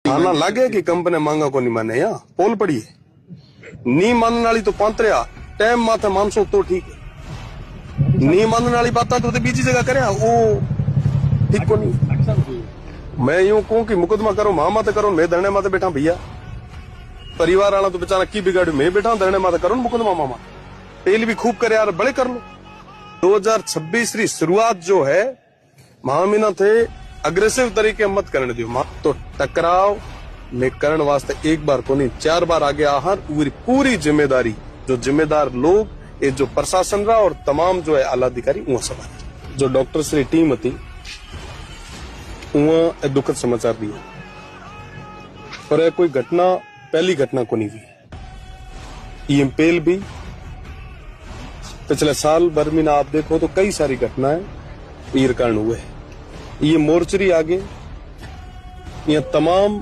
आना लगे कि कंपनी मांगा को नहीं माने या पोल पड़ी है नी मानने वाली तो पांतरिया टाइम माथे मानसो तो ठीक है नी मानने वाली बात तो बीजी जगह करे वो ठीक को नहीं। मैं यूं कहूं कि मुकदमा करो मां माते करो मैं धरने माते बैठा भैया परिवार वाला तो बेचारा की बिगाड़ मैं बैठा धरने माते करो मुकदमा मामा पहले भी खूब करे यार बड़े कर लो। 2026 की शुरुआत जो है महामीना थे अग्रेसिव तरीके मत करने दियो तो टकराव में करण वास्ते एक बार को नहीं 4 बार आगे आहर पूरी जिम्मेदारी जो जिम्मेदार लोग ये जो प्रशासन रहा और तमाम जो है आला अधिकारी वो सब जो डॉक्टर श्री टीम थी वो दुखद समाचार दिया पर कोई घटना पहली घटना को नहीं हुई ये पेल भी पिछले साल भर में आप देखो तो कई सारी घटनाएं ईर कारण हुए ये मोर्चरी आगे ये तमाम